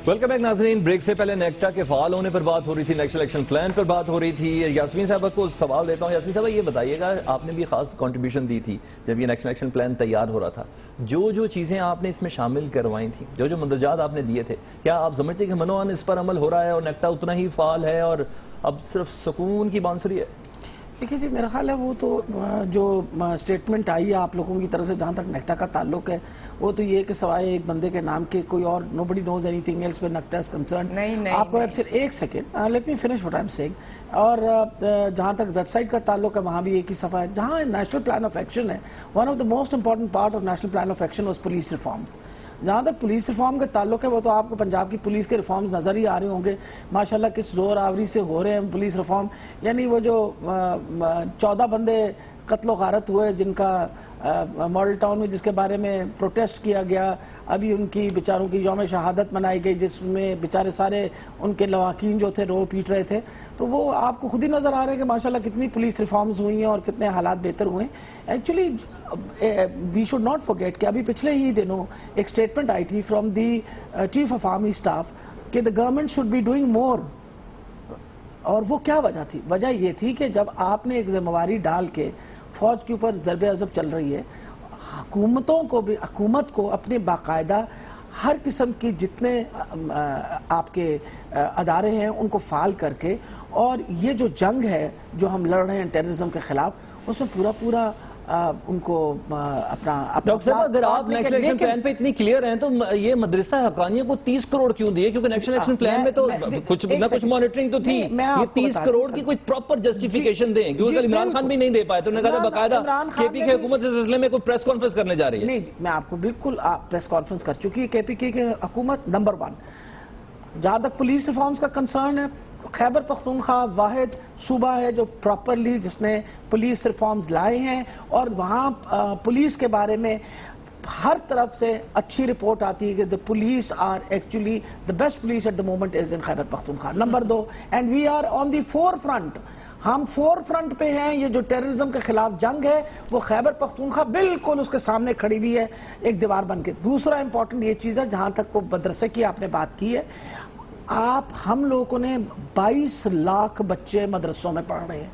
ویلکم بیک ناظرین. بریک سے پہلے نیکٹا کے فعال ہونے پر بات ہو رہی تھی، نیشنل ایکشن پلان پر بات ہو رہی تھی. یاسمین صاحبہ کو سوال دیتا ہوں. یاسمین صاحبہ یہ بتائیے گا، آپ نے بھی خاص کنٹریبیوشن دی تھی جب یہ نیشنل ایکشن پلان تیار ہو رہا تھا، جو چیزیں آپ نے اس میں شامل کروائی تھیں، جو مندرجات آپ نے دیے تھے، کیا آپ سمجھتے کہ منوان اس پر عمل ہو رہا ہے اور نیکٹا اتنا ہی فعال ہے اور اب صرف سکون کی بانسری ہے؟ دیکھیے جی، میرا خیال ہے وہ تو جو سٹیٹمنٹ آئی ہے آپ لوگوں کی طرف سے جہاں تک نیکٹا کا تعلق ہے، وہ تو یہ کہ سوائے ایک بندے کے نام کے کوئی اور nobody knows anything else when NACTA is concerned. آپ کو صرف ایک second let me finish what I'm saying. اور جہاں تک ویب سائٹ کا تعلق ہے وہاں بھی ایک ہی صفحہ ہے. جہاں نیشنل پلان آف ایکشن ہے، one of the most important part of national plan of action was police reforms. جہاں تک پولیس ریفارم کا تعلق ہے، وہ تو آپ کو پنجاب کی پولیس کے ریفارمز نظر ہی آ رہے ہوں گے ماشاءاللہ کس زور آوری سے ہو رہے ہیں پولیس ریفارم. یعنی وہ جو 14 بندے قتل و غارت ہوئے جن کا ماڈل ٹاؤن میں، جس کے بارے میں پروٹیسٹ کیا گیا، ابھی ان کی بیچاروں کی یوم شہادت منائی گئی جس میں بیچارے سارے ان کے لواحقین جو تھے رو پیٹ رہے تھے. تو وہ آپ کو خود ہی نظر آ رہے ہیں کہ ماشاءاللہ کتنی پولیس ریفارمز ہوئی ہیں اور کتنے حالات بہتر ہوئے ہیں. Actually we should not forget کہ ابھی پچھلے ہی دنوں ایک سٹیٹمنٹ آئی تھی from the chief of army staff کہ the government should be doing more. اور وہ کیا وجہ تھی؟ وجہ یہ تھی کہ جب آپ نے ایک ذمہ داری ڈال کے فوج کے اوپر ضرب عضب چل رہی ہے، حکومت کو اپنے باقاعدہ ہر قسم کی جتنے آپ کے ادارے ہیں ان کو فعال کر کے، اور یہ جو جنگ ہے جو ہم لڑ رہے ہیں ٹیررزم کے خلاف، اس میں پورا ان کو اپنا ڈاکٹر صاحب اگر آپ نیشنل ایکشن پلان پہ اتنی کلیئر ہیں تو یہ مدرسہ حقانیہ کو 30 کروڑ کیوں دیے؟ کیونکہ نیشنل ایکشن پلان میں تو کچھ مانیٹرنگ تو تھی، یہ 30 کروڑ کی کوئی پراپر جسٹیفیکیشن دیں، کیونکہ عمران خان بھی نہیں دے پائے تو انہوں نے کہا باقاعدہ کے پی کے حکومت اس سلسلے میں کوئی پریس کانفرنس کرنے جا رہی ہے. نہیں میں آپ کو بالکل پریس کانفرنس کر چکی ہے کے پی کے حکومت. نمبر 1 جہاں تک پولیس ریفارمز کا کنسرن ہے، خیبر پختونخوا واحد صوبہ ہے جو پراپرلی جس نے پولیس ریفارمز لائے ہیں، اور وہاں پولیس کے بارے میں ہر طرف سے اچھی رپورٹ آتی ہے کہ the police are actually the best police at the moment is in Khyber Pakhtunkhwa. Number 2 and we are on the forefront. ہم فور فرنٹ پہ ہیں. یہ جو ٹیررزم کے خلاف جنگ ہے وہ خیبر پختونخوا بالکل اس کے سامنے کھڑی ہوئی ہے ایک دیوار بن کے. دوسرا امپورٹنٹ یہ چیز ہے جہاں تک وہ مدرسے کی آپ نے بات کی ہے، ہم لوگوں نے 22 لاکھ بچے مدرسوں میں پڑھ رہے ہیں.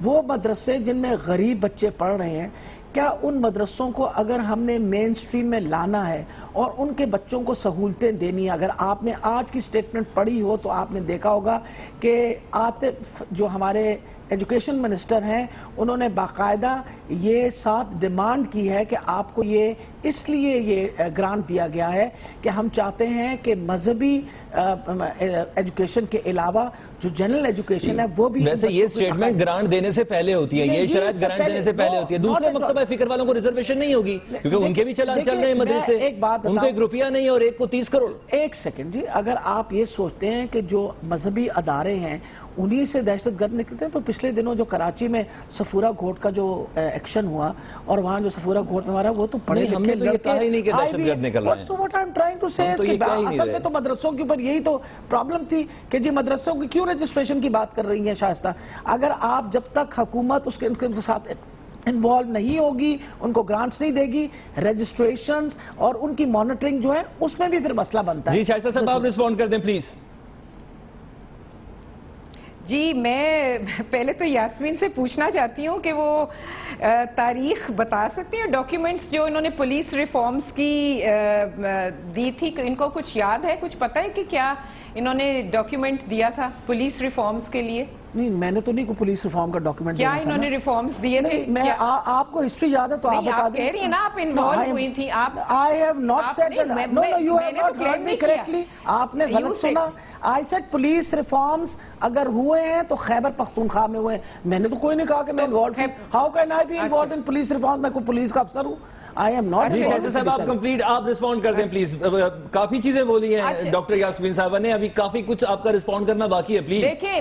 وہ مدرسے جن میں غریب بچے پڑھ رہے ہیں، کیا ان مدرسوں کو اگر ہم نے مین سٹریم میں لانا ہے اور ان کے بچوں کو سہولتیں دینی ہے، اگر آپ نے آج کی سٹیٹمنٹ پڑھی ہو تو آپ نے دیکھا ہوگا کہ عاطف جو ہمارے ایجوکیشن منسٹر ہیں انہوں نے باقاعدہ یہ ساتھ ڈیمانڈ کی ہے کہ آپ کو یہ اس لیے یہ گرانٹ دیا گیا ہے کہ ہم چاہتے ہیں کہ مذہبی ایجوکیشن کے علاوہ جو جنرل ایجوکیشن ہے وہ بھی. ویسے یہ سٹیٹمنٹ گرانٹ دینے سے پہلے ہوتی ہے، یہ شرائط گرانٹ دینے سے پہلے ہوتی ہے. دوسرے مکتبہ فکر والوں کو ریزرویشن نہیں ہوگی کیونکہ ان کے بھی چل رہے ہیں مدرسے، ان کو 1 روپیہ نہیں اور ایک کو 30 کروڑ. ایک سیکنڈ جی، اگر آپ یہ سوچتے ہیں کہ جو مذہبی ادارے ہیں انہی سے دہشت گرد نکلتے ہیں، تو پچھلے دنوں جو کراچی میں صفورہ گھوٹ کا جو ایکشن ہوا اور وہاں جو صفورہ گھوٹ میں مارا، وہ تو پڑھے لکھے لڑکے اصل میں تو مدرسوں کے اوپر یہی تو پرابلم تھی کہ جی مدرسوں کی کیوں رجسٹریشن کی بات کر رہی ہیں شائستہ. اگر آپ جب تک حکومت اس کے ساتھ انوالو نہیں ہوگی، ان کو گرانٹس نہیں دے گی، رجسٹریشنز اور ان کی مانیٹرنگ جو ہے اس میں بھی پھر مسئلہ بنتا ہے. جی شائستہ صاحب آپ رسپونڈ کر دیں پلیز. جی میں پہلے تو یاسمین سے پوچھنا چاہتی ہوں کہ وہ تاریخ بتا سکتی ہیں ڈاکیومنٹس جو انہوں نے پولیس ریفارمز کی دی تھی، ان کو کچھ یاد ہے، کچھ پتہ ہے کہ کیا انہوں نے ڈاکیومنٹ دیا تھا پولیس ریفارمز کے لیے؟ نہیں میں نے تو نہیں کوئی پولیس ریفارم کا ڈاکیومنٹ کیا انہوں نے ریفارمز دیے تھے؟ میں آپ کو ہسٹری یاد ہے تو آپ بتا دیں. کہہ رہی ہیں نا آپ انوالو ہوئی تھیں. I have not said that. No, you have not heard me correctly. آپ نے غلط سنا. I said police reforms اگر ہوئے ہیں تو خیبر پختونخوا میں ہوئے ہیں. میں نے تو کوئی نہیں کہا کہ میں involved ہوں. How can I be involved in police reforms؟ میں کوئی پولیس کا افسر ہوں. I am not. جی شاہد صاحب آپ کمپلیٹ آپ رسپونڈ کر دیں پلیز. کافی چیزیں بولی ہیں ڈاکٹر یاسمین صاحبہ نے، ابھی کافی کچھ آپ کا رسپونڈ کرنا باقی ہے پلیز. دیکھیں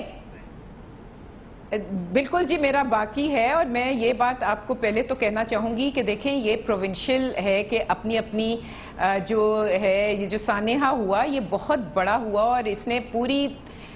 بالکل جی میرا باقی ہے، اور میں یہ بات آپ کو پہلے تو کہنا چاہوں گی کہ دیکھیں یہ پروونشل ہے کہ اپنی اپنی جو ہے یہ جو سانحہ ہوا یہ بہت بڑا ہوا، اور اس نے پوری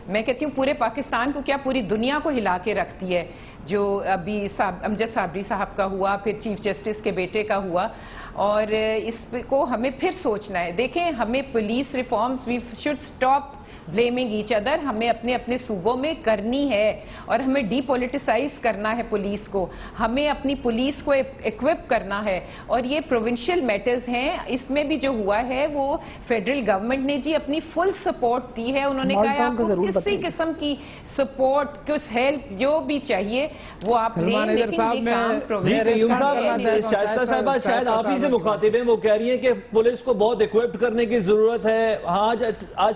میں کہتی ہوں پورے پاکستان کو کیا پوری دنیا کو ہلا کے رکھتی ہے. جو ابھی امجد صابری صاحب کا ہوا، پھر چیف جسٹس کے بیٹے کا ہوا، اور اس کو ہمیں پھر سوچنا ہے. دیکھیں ہمیں police reforms we should stop blaming each other. ہمیں اپنے اپنے صوبوں میں کرنی ہے، اور ہمیں ڈی پولیٹیسائز کرنا ہے پولیس کو. ہمیں اپنی پولیس کو ایکوپ کرنا ہے، اور یہ پروونشل میٹرز ہیں. اس میں بھی جو ہوا ہے وہ فیڈرل گورنمنٹ نے جی اپنی فل سپورٹ دی ہے. انہوں نے کہا آپ کو کسی قسم کی سپورٹ کچھ ہیلپ جو بھی چاہیے وہ آپ لیں، لیکن یہ کام قیوم صاحب شائستہ صاحبہ شاید آپ ہی سے مخاطب ہیں، وہ کہہ رہی ہیں کہ پولیس کو بہت ایکوپڈ کرنے کی ضرورت ہے. آج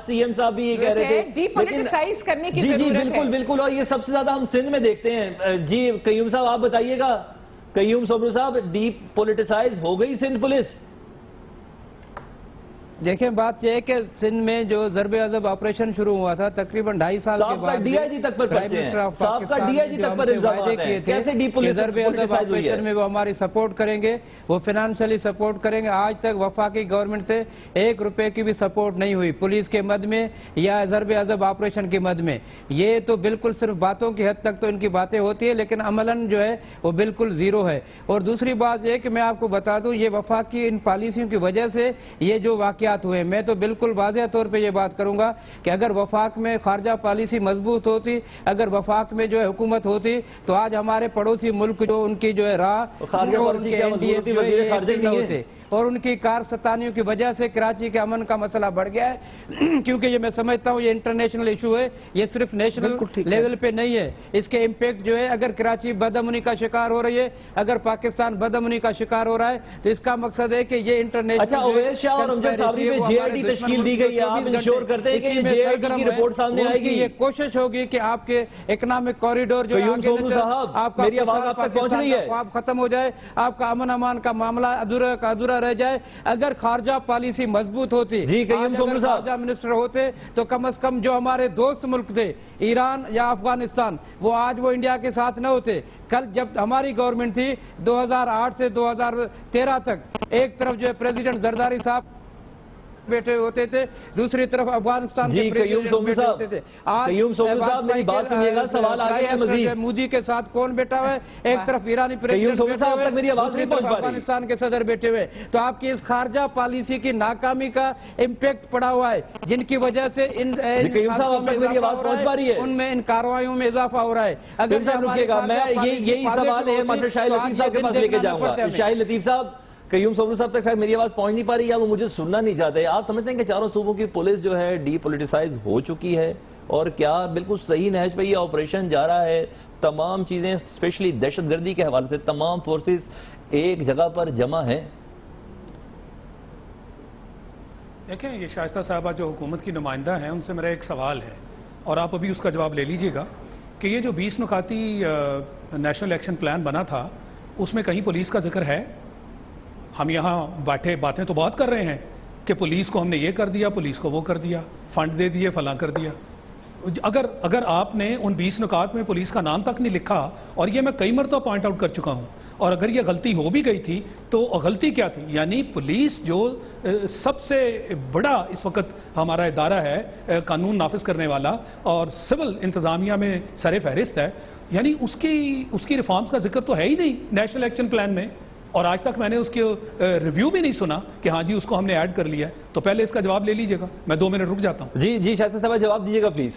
سی ایم صاحب بھی کہہ رہے تھے ڈی پولیٹیسائز کرنے کی ضرورت ہے. جی بالکل بالکل، اور یہ سب سے زیادہ ہم سندھ میں دیکھتے ہیں. جی قیوم صاحب آپ بتائیے گا، قیوم صبرو صاحب ڈی پولیٹیسائز ہو گئی سندھ پولیس؟ دیکھیں بات یہ ہے کہ سندھ میں جو ضرب عضب آپریشن شروع ہوا تھا تقریباً 2.5 سال کے بعد ڈی آئی جی تک پر پرچے ہیں، صاحب کا ڈی آئی جی تک پر الزامات ہیں. کیسے ڈی ضرب عضب آپریشن میں وہ ہماری سپورٹ کریں گے، وہ فنانشلی سپورٹ کریں گے. آج تک وفاقی گورنمنٹ سے 1 روپے کی بھی سپورٹ نہیں ہوئی پولیس کے مد میں یا ضرب عضب آپریشن کے مد میں. یہ تو بالکل صرف باتوں کی حد تک تو ان کی باتیں ہوتی ہیں، لیکن عملاً جو ہے وہ بالکل زیرو ہے. اور دوسری بات یہ کہ میں آپ کو بتا دوں یہ وفاقی ان پالیسیوں کی وجہ سے یہ جو واقعات ہوئے. میں تو بالکل واضح طور پہ یہ بات کروں گا کہ اگر وفاق میں خارجہ پالیسی مضبوط ہوتی، اگر وفاق میں جو ہے حکومت ہوتی، تو آج ہمارے پڑوسی ملک جو ان کی جو ہے راہ اور ان کے این ڈی ایس جو ہے ہوتے، اور ان کی کارستانیوں کی وجہ سے کراچی کے امن کا مسئلہ بڑھ گیا ہے. کیونکہ یہ میں سمجھتا ہوں یہ انٹرنیشنل ایشو ہے، یہ صرف نیشنل لیول پہ نہیں ہے. اس کے امپیکٹ جو ہے اگر کراچی بدامنی کا شکار ہو رہی ہے، اگر پاکستان بدامنی کا شکار ہو رہا ہے، تو اس کا مقصد ہے کہ یہ انٹرنیشنل اچھا اویس شاہ اور امجد صابری میں جے آئی ڈی تشکیل دی گئی ہے. آپ انشور کرتے ہیں کہ یہ جے آئی ڈی کی رپورٹ سامنے آئے گی؟ یہ کوشش ہوگی کہ آپ کے اکنامک کوریڈور جو قیوم صبرو صاحب آپ کا میری آواز آپ تک پہنچ رہی ہے؟ آپ ختم ہو جائے، آپ کا امن امان کا معاملہ ادھورا رہ جائے. اگر خارجہ پالیسی مضبوط ہوتی، جی قیوم صبرو صاحب خارجہ منسٹر ہوتے، تو کم از کم جو ہمارے دوست ملک تھے ایران یا افغانستان، وہ آج وہ انڈیا کے ساتھ نہ ہوتے. کل جب ہماری گورنمنٹ تھی 2008 سے 2013 تک، ایک طرف جو ہے پریزیڈنٹ زرداری صاحب بیٹھے ہوتے تھے، دوسری طرف افغانستان کے پریزیڈنٹ بیٹھے ہوتے تھے. قیوم صبرو صاحب میری بات سنیے گا، سوال آگے ہے مزید. مودی کے ساتھ کون بیٹھا ہوا ہے؟ ایک طرف ایرانی پریزیڈنٹ بیٹھے ہوئے، دوسری طرف افغانستان کے صدر بیٹھے ہوئے. تو آپ کی اس خارجہ پالیسی کی ناکامی کا امپیکٹ پڑا ہوا ہے، جن کی وجہ سے ان میں ان کارروائیوں میں اضافہ ہو رہا ہے. اگر رکیے گا، میں یہی سوال ہے ماسٹر شاہد لطیف صاحب کے پاس لے کے جاؤں گا. شاہد لطیف صاحب، قیوم صبرو صاحب تک میری آواز پہنچ نہیں پا رہی یا وہ مجھے سننا نہیں چاہتے؟ آپ سمجھتے ہیں کہ چاروں صوبوں کی پولیس جو ہے ڈی پولیٹیسائز ہو چکی ہے، اور کیا بالکل صحیح نہج پہ یہ آپریشن جا رہا ہے؟ تمام چیزیں اسپیشلی دہشت گردی کے حوالے سے تمام فورسز ایک جگہ پر جمع ہیں؟ دیکھیں یہ شائستہ صاحبہ جو حکومت کی نمائندہ ہیں، ان سے میرا ایک سوال ہے، اور آپ ابھی اس کا جواب لے لیجئے گا، کہ یہ جو 20 نکاتی نیشنل ایکشن پلان بنا تھا، اس میں کہیں پولیس کا ذکر ہے؟ ہم یہاں بیٹھے باتیں تو بہت کر رہے ہیں کہ پولیس کو ہم نے یہ کر دیا، پولیس کو وہ کر دیا، فنڈ دے دیے، فلاں کر دیا. اگر آپ نے ان 20 نکات میں پولیس کا نام تک نہیں لکھا، اور یہ میں کئی مرتبہ پوائنٹ آؤٹ کر چکا ہوں، اور اگر یہ غلطی ہو بھی گئی تھی تو غلطی کیا تھی؟ یعنی پولیس جو سب سے بڑا اس وقت ہمارا ادارہ ہے قانون نافذ کرنے والا اور سول انتظامیہ میں سر فہرست ہے، یعنی اس کی ریفارمز کا ذکر تو ہے ہی نہیں نیشنل ایکشن پلان میں، اور آج تک میں نے اس کے ریویو بھی نہیں سنا کہ ہاں جی اس کو ہم نے ایڈ کر لیا ہے. تو پہلے اس کا جواب لے لیجئے گا، میں 2 منٹ رک جاتا ہوں. جی شاہد صاحب جواب دیجئے گا پلیز.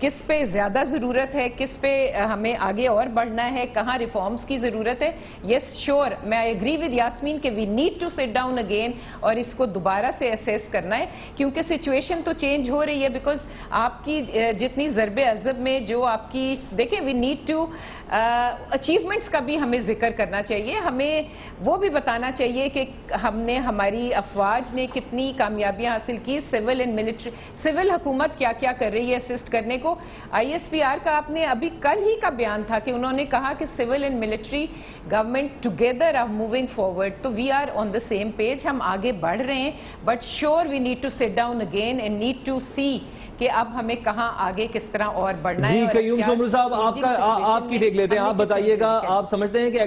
کس پہ زیادہ ضرورت ہے, کس پہ ہمیں آگے اور بڑھنا ہے, کہاں ریفارمز کی ضرورت ہے. یس شور, میں ایگری ود یاسمین کہ we need to sit down again اور اس کو دوبارہ سے اسیس کرنا ہے, کیونکہ سچویشن تو چینج ہو رہی ہے. بیکاز آپ کی جتنی ضرب عضب میں جو آپ کی دیکھیں, وی نیڈ ٹو اچیومنٹس کا بھی ہمیں ذکر کرنا چاہیے, ہمیں وہ بھی بتانا چاہیے کہ ہم نے, ہماری افواج نے کتنی کامیابیاں حاصل کی, سول اینڈ ملٹری, سول حکومت کیا کیا کر رہی ہے اسسٹ کرنے کو. آئی ایس پی آر کا آپ نے ابھی کل ہی کا بیان تھا کہ انہوں نے کہا کہ civil and military government together are moving forward, تو we are on the same page, ہم آگے بڑھ رہے ہیں. But sure we need to sit down again and need to see کہ اب ہمیں کہاں آگے کس طرح اور بڑھنا ہے. جی قیوم سومر صاحب, آپ کی دیکھ لیتے ہیں, آپ بتائیے گا, آپ سمجھتے ہیں کہ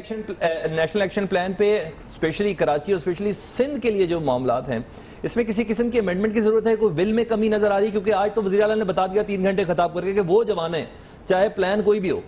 نیشنل ایکشن پلان پہ اسپیشلی کراچی اور اسپیشلی سندھ کے لیے جو معاملات ہیں, اس میں کسی قسم کی امینڈمنٹ کی ضرورت ہے؟ کوئی ول میں کمی نظر آ رہی ہے؟ کیونکہ آج تو وزیر اعلیٰ نے بتا دیا 3 گھنٹے خطاب کر کے کہ وہ جوانے چاہے پلان کوئی بھی ہو.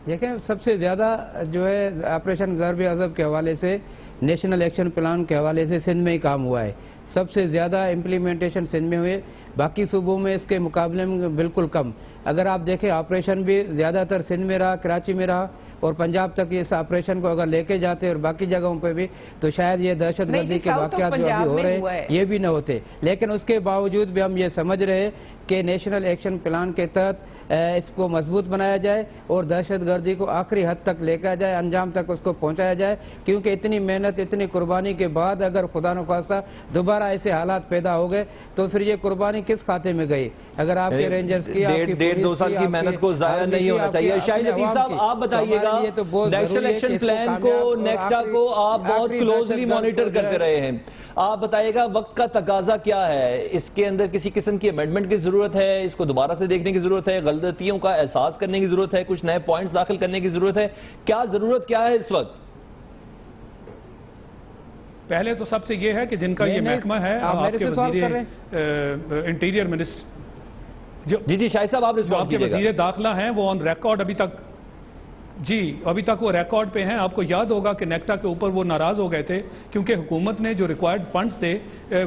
دیکھیں, سب سے زیادہ جو ہے آپریشن ضرب عضب کے حوالے سے, نیشنل ایکشن پلان کے حوالے سے سندھ میں ہی کام ہوا ہے. سب سے زیادہ امپلیمنٹیشن سندھ میں ہوئے, باقی صوبوں میں اس کے مقابلے میں بالکل کم. اگر آپ دیکھیں آپریشن بھی زیادہ تر سندھ میں رہا, کراچی میں رہا, اور پنجاب تک اس آپریشن کو اگر لے کے جاتے اور باقی جگہوں پہ بھی تو شاید یہ دہشت گردی کے واقعات جو ابھی ہو رہے ہیں یہ بھی نہ ہوتے. لیکن اس کے باوجود بھی ہم یہ سمجھ رہے ہیں کہ نیشنل ایکشن پلان کے تحت اس کو مضبوط بنایا جائے اور دہشت گردی کو آخری حد تک لے کر جائے, انجام تک اس کو پہنچایا جائے. کیونکہ اتنی محنت, اتنی قربانی کے بعد اگر خدا نخواستہ دوبارہ ایسے حالات پیدا ہو گئے تو پھر یہ قربانی کس کھاتے میں گئی؟ اگر آپ کے رینجرز کی, آپ کی ڈیڑھ 2 سال کی محنت کو ضائع نہیں ہونا چاہیے. شاہد لطیف صاحب, آپ بتائیے گا, نیشنل ایکشن پلان کو, نیکٹا کو آپ بہت کلوزلی مانیٹر کرتے رہے ہیں, آپ بتائیے گا وقت کا تقاضا کیا ہے؟ اس کے اندر کسی قسم کی امینڈمنٹ کی ضرورت ہے, اس کو دوبارہ سے دیکھنے کی ضرورت ہے, غلطیوں کا احساس کرنے کی ضرورت ہے, کچھ نئے پوائنٹس داخل کرنے کی ضرورت ہے, کیا ضرورت کیا ہے اس وقت؟ پہلے تو سب سے یہ ہے کہ جن کا یہ محکمہ ہے, آپ کے وزیر انٹیریئر منسٹر, جی شاہد صاحب آپ آپ کے وزیر داخلہ ہیں, وہ آن ریکارڈ ابھی تک وہ ریکارڈ پہ ہیں. آپ کو یاد ہوگا کہ نیکٹا کے اوپر وہ ناراض ہو گئے تھے کیونکہ حکومت نے جو ریکوائرڈ فنڈز تھے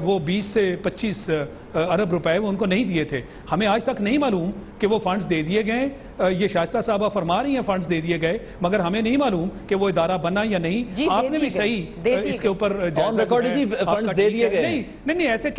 وہ 20 سے 25 ارب روپے وہ ان کو نہیں دیے تھے. ہمیں آج تک نہیں معلوم کہ وہ فنڈز دے دیے گئے. یہ شائستہ صاحبہ فرما رہی ہیں فنڈز دے دیے گئے, مگر ہمیں نہیں معلوم کہ وہ ادارہ بنا یا نہیں. آپ نے بھی صحیح اس کے اوپر فنڈز دے دیے گئے. نہیں ایسے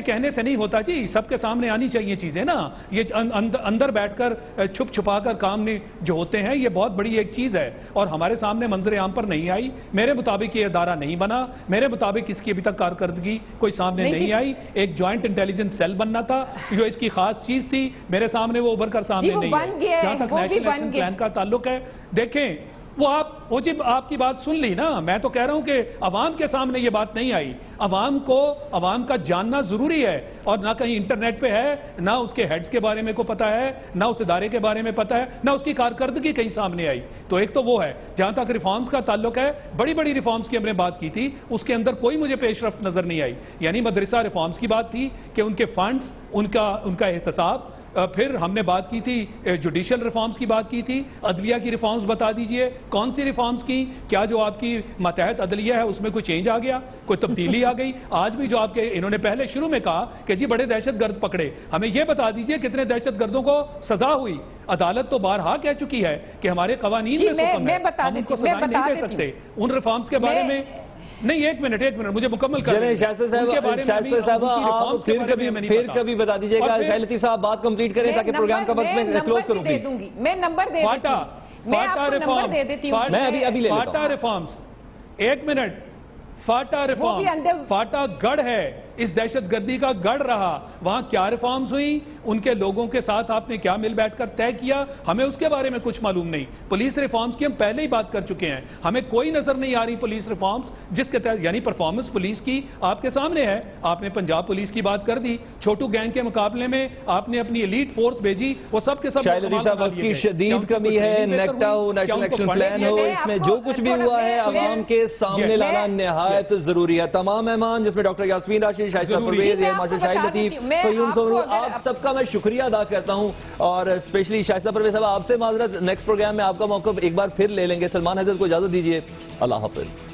کہنے سے نہیں ہوتا جی, سب کے سامنے آنی چاہیے چیزیں نا. یہ اندر بیٹھ کر چھپ چھپا کر کام جو ہوتے ہیں یہ بہت بڑی ایک چیز ہے, اور ہمارے سامنے منظر عام پر نہیں آئی. میرے مطابق یہ ادارہ نہیں بنا, میرے مطابق اس کی ابھی تک کارکردگی کوئی سامنے نہیں آئی. ایک جوائنٹ انٹیلیجنس سیل بننا تھا جو اس کی خاص چیز تھی, میرے سامنے وہ ابھر کر سامنے نہیں آئی. جہاں تک نیشنل ایکشن پلان کا تعلق ہے, دیکھیں وہ جب آپ کی بات سن لی نا, میں تو کہہ رہا ہوں کہ عوام کے سامنے یہ بات نہیں آئی. عوام کا جاننا ضروری ہے, اور نہ کہیں انٹرنیٹ پہ ہے, نہ اس کے ہیڈز کے بارے میں کو پتا ہے, نہ اس ادارے کے بارے میں پتا ہے, نہ اس کی کارکردگی کہیں سامنے آئی. تو ایک تو وہ ہے. جہاں تک ریفارمز کا تعلق ہے, بڑی ریفارمز کی ہم نے بات کی تھی, اس کے اندر کوئی مجھے پیش رفت نظر نہیں آئی. یعنی مدرسہ ریفارمز کی بات تھی کہ ان کے فنڈز, ان کا احتساب. پھر ہم نے بات کی تھی جوڈیشل ریفارمز کی بات کی تھی, عدلیہ کی ریفارمز بتا دیجئے کون سی ریفارمز کی, کیا جو آپ کی ماتحت عدلیہ ہے اس میں کوئی چینج آ گیا, کوئی تبدیلی آ گئی. آج بھی جو آپ کے انہوں نے پہلے شروع میں کہا کہ جی بڑے دہشت گرد پکڑے, ہمیں یہ بتا دیجئے کتنے دہشت گردوں کو سزا ہوئی. عدالت تو بارہا کہہ چکی ہے کہ ہمارے قوانین میں سکم ہے, ہم ان کو سزا نہیں دے سکتے. ان ریفارمز کے بارے میں نہیں, ایک منٹ مجھے مکمل کریں. شائستہ صاحب آپ پھر کبھی بتا دیجئے گا. شاہد لطیف صاحب بات کمپلیٹ کریں تاکہ پروگرام کا وقت میں کلوز کروں پلیز. میں نمبر دے دیتی ہوں, میں آپ کو نمبر دے دیتی ہوں. میں ابھی لے لیتا ہوں. فاٹا ریفارمز, ایک منٹ, فاٹا ریفارمز, فاٹا گڑھ ہے, اس دہشت گردی کا گڑھ رہا. وہاں کیا ریفارمز ہوئی, ان کے لوگوں کے ساتھ آپ نے کیا مل بیٹھ کر طے کیا, ہمیں اس کے بارے میں کچھ معلوم نہیں. پولیس ریفارمز کی ہم پہلے ہی بات کر چکے ہیں, ہمیں کوئی نظر نہیں آ رہی پولیس ریفارمز جس کے تحت, یعنی پرفارمنس پولیس کی آپ کے سامنے ہے. آپ نے پنجاب پولیس کی بات کر دی, چھوٹو گینگ کے مقابلے میں آپ نے اپنی ایلیٹ فورس بھیجی, وہ سب کے سب. شاہد علی صاحب وقت کی شدید کمی ہے, نیکٹا ہو, نیشنل ایکشن پلان ہو, اس میں جو کچھ بھی ہوا ہے عوام کے سامنے لانا نہایت ضروری ہے. تمام مہمان جس میں ڈاکٹر یاسمین راشد, شائستہ پرویز, ماسٹر شاہد لطیف, قیوم سومر, آپ سب کا میں شکریہ ادا کرتا ہوں. اور اسپیشلی شائستہ پرویز صاحب آپ سے معذرت, نیکسٹ پروگرام میں آپ کا موقع ایک بار پھر لے لیں گے. سلمان حیدر کو اجازت دیجیے, اللہ حافظ.